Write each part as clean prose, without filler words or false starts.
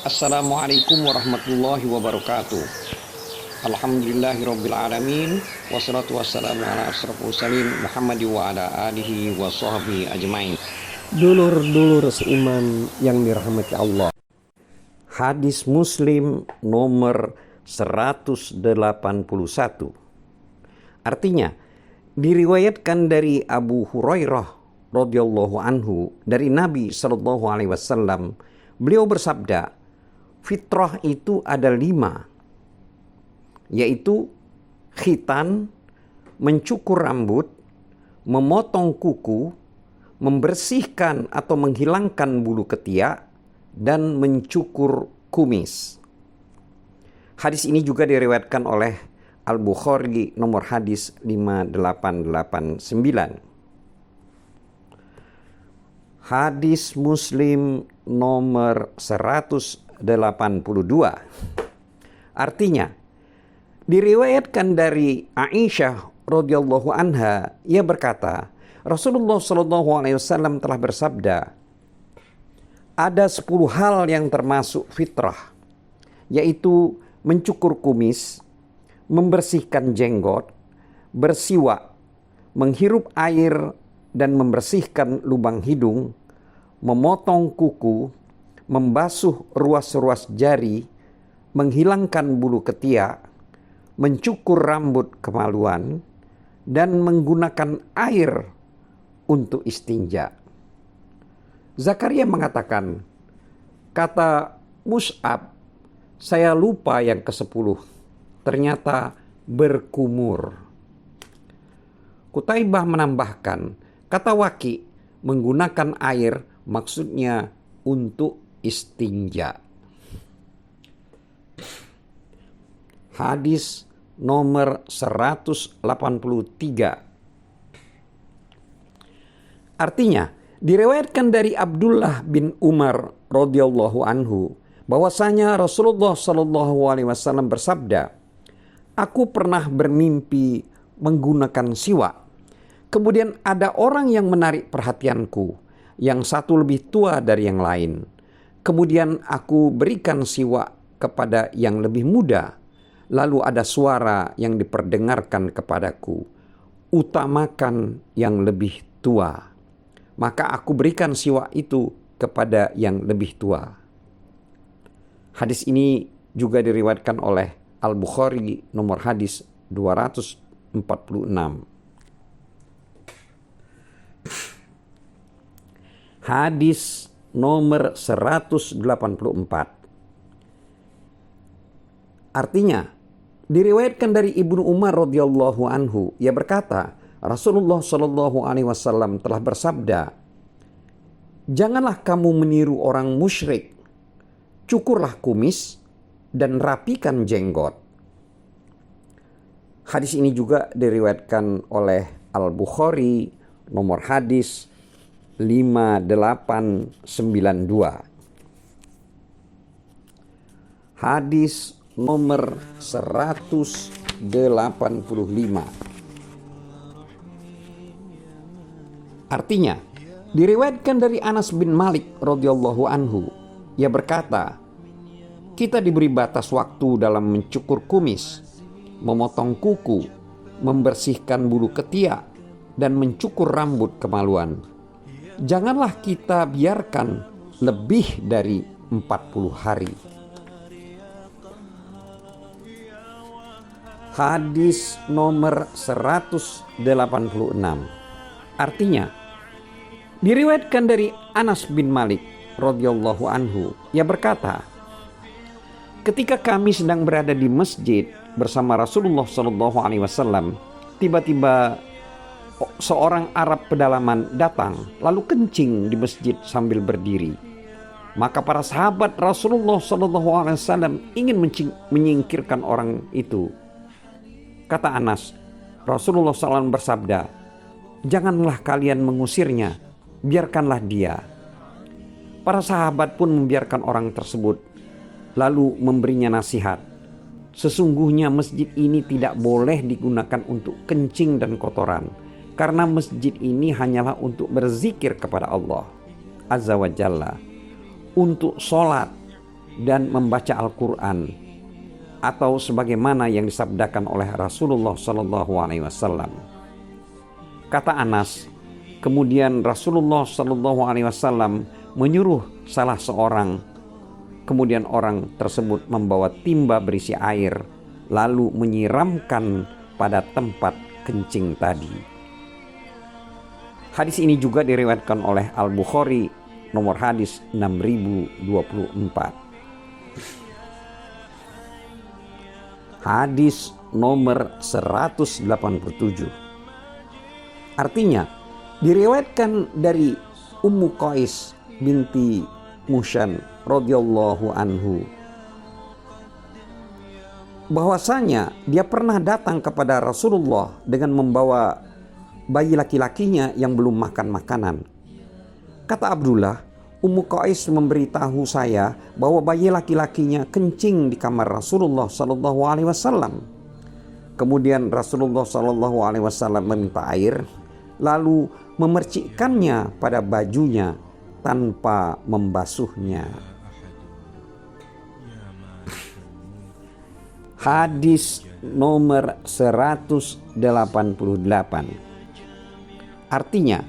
Assalamualaikum warahmatullahi wabarakatuh. Alhamdulillahirabbil alamin wassalatu wassalamu ala asyrafil mursalin Muhammad wa ala alihi wa sahbihi ajmain. Dulur-dulur seiman yang dirahmati Allah. Hadis Muslim nomor 181. Artinya, diriwayatkan dari Abu Hurairah radhiyallahu anhu dari Nabi sallallahu alaihi wasallam, beliau bersabda, fitrah itu ada 5, yaitu khitan, mencukur rambut, memotong kuku, membersihkan atau menghilangkan bulu ketiak, dan mencukur kumis. Hadis ini juga diriwayatkan oleh Al-Bukhari nomor hadis 5889. Hadis Muslim nomor 182. Artinya, diriwayatkan dari Aisyah radhiyallahu anha, ia berkata, Rasulullah sallallahu alaihi wasallam telah bersabda, ada 10 hal yang termasuk fitrah, yaitu mencukur kumis, membersihkan jenggot, bersiwak, menghirup air dan membersihkan lubang hidung, memotong kuku, membasuh ruas-ruas jari, menghilangkan bulu ketiak, mencukur rambut kemaluan, dan menggunakan air untuk istinja. Zakaria mengatakan, kata Mus'ab, saya lupa yang ke-10, ternyata berkumur. Qutaibah menambahkan, kata Waki, menggunakan air maksudnya untuk istinja. Hadis nomor 183. Artinya, diriwayatkan dari Abdullah bin Umar radhiyallahu anhu bahwasanya Rasulullah sallallahu alaihi wasallam bersabda, aku pernah bermimpi menggunakan siwak. Kemudian ada orang yang menarik perhatianku, yang satu lebih tua dari yang lain. Kemudian aku berikan siwak kepada yang lebih muda. Lalu ada suara yang diperdengarkan kepadaku, utamakan yang lebih tua. Maka aku berikan siwak itu kepada yang lebih tua. Hadis ini juga diriwayatkan oleh Al-Bukhari nomor hadis 246. Hadis nomor 184. Artinya, diriwayatkan dari Ibnu Umar radhiyallahu anhu, ia berkata, Rasulullah shallallahu alaihi wasallam telah bersabda, janganlah kamu meniru orang musyrik, cukurlah kumis dan rapikan jenggot. Hadis ini juga diriwayatkan oleh Al-Bukhari nomor hadis 5892. Hadis nomor 185. Artinya, diriwayatkan dari Anas bin Malik radhiyallahu anhu, ia berkata, kita diberi batas waktu dalam mencukur kumis, memotong kuku, membersihkan bulu ketiak, dan mencukur rambut kemaluan. Janganlah kita biarkan lebih dari 40 hari. Hadis nomor 186. Artinya, diriwayatkan dari Anas bin Malik radhiyallahu anhu, ia berkata, ketika kami sedang berada di masjid bersama Rasulullah sallallahu alaihi wasallam, tiba-tiba seorang Arab pedalaman datang lalu kencing di masjid sambil berdiri. Maka para sahabat Rasulullah sallallahu alaihi wasallam ingin menyingkirkan orang itu. Kata Anas, Rasulullah SAW bersabda, janganlah kalian mengusirnya, biarkanlah dia. Para sahabat pun membiarkan orang tersebut, lalu memberinya nasihat. Sesungguhnya masjid ini tidak boleh digunakan untuk kencing dan kotoran, karena masjid ini hanyalah untuk berzikir kepada Allah Azza wa Jalla, untuk sholat, dan membaca Al-Quran, atau sebagaimana yang disabdakan oleh Rasulullah SAW. Kata Anas, kemudian Rasulullah SAW menyuruh salah seorang, kemudian orang tersebut membawa timba berisi air, lalu menyiramkan pada tempat kencing tadi. Hadis ini juga diriwayatkan oleh Al-Bukhari, nomor hadis 6024. Hadis nomor 187. Artinya, diriwayatkan dari Ummu Qais binti Mushan radhiyallahu anhu bahwasanya dia pernah datang kepada Rasulullah dengan membawa bayi laki-lakinya yang belum makan makanan. Kata Abdullah, Ummu Qais memberitahu saya bahwa bayi laki-lakinya kencing di kamar Rasulullah SAW. Kemudian Rasulullah SAW meminta air, lalu memercikkannya pada bajunya tanpa membasuhnya. Hadis nomor 188. Artinya,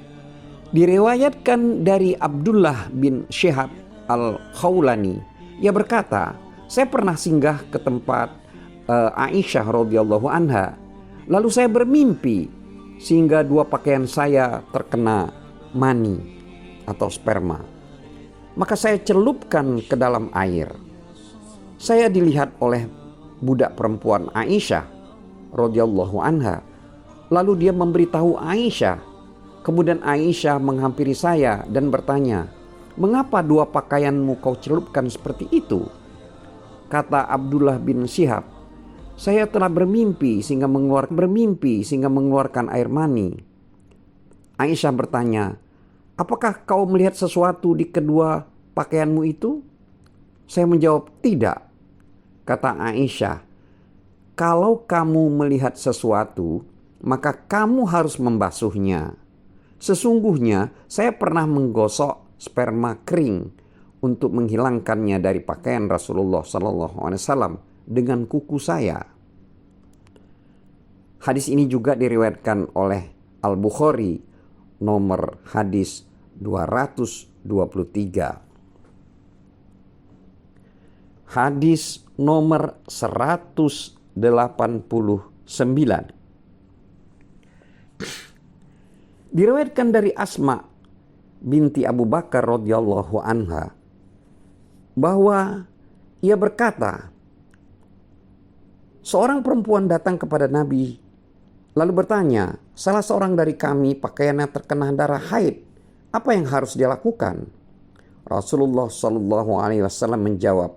diriwayatkan dari Abdullah bin Syihab Al-Khawlani. Ia berkata, saya pernah singgah ke tempat Aisyah radhiyallahu anha. Lalu saya bermimpi sehingga dua pakaian saya terkena mani atau sperma. Maka saya celupkan ke dalam air. Saya dilihat oleh budak perempuan Aisyah radhiyallahu anha. Lalu dia memberitahu Aisyah. Kemudian Aisyah menghampiri saya dan bertanya, "Mengapa dua pakaianmu kau celupkan seperti itu?" Kata Abdullah bin Syihab, "Saya telah bermimpi sehingga mengeluarkan air mani." Aisyah bertanya, "Apakah kau melihat sesuatu di kedua pakaianmu itu?" Saya menjawab, "Tidak." Kata Aisyah, "Kalau kamu melihat sesuatu, maka kamu harus membasuhnya. Sesungguhnya saya pernah menggosok sperma kering untuk menghilangkannya dari pakaian Rasulullah SAW dengan kuku saya." Hadis ini juga diriwayatkan oleh Al-Bukhari, nomor hadis 223. Hadis nomor 189. Diriwayatkan dari Asma binti Abu Bakar radhiyallahu anha bahwa ia berkata, seorang perempuan datang kepada Nabi lalu bertanya, salah seorang dari kami pakaiannya terkena darah haid, apa yang harus dia lakukan? Rasulullah SAW menjawab,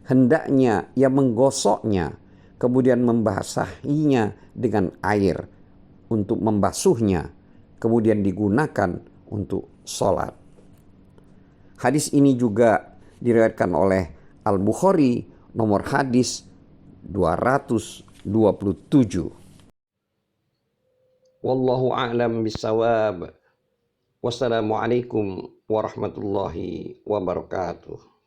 hendaknya ia menggosoknya, kemudian membasahinya dengan air untuk membasuhnya, kemudian digunakan untuk sholat. Hadis ini juga diriwayatkan oleh Al-Bukhari, nomor hadis 227. Wallahu a'lam bissawab. Wassalamualaikum warahmatullahi wabarakatuh.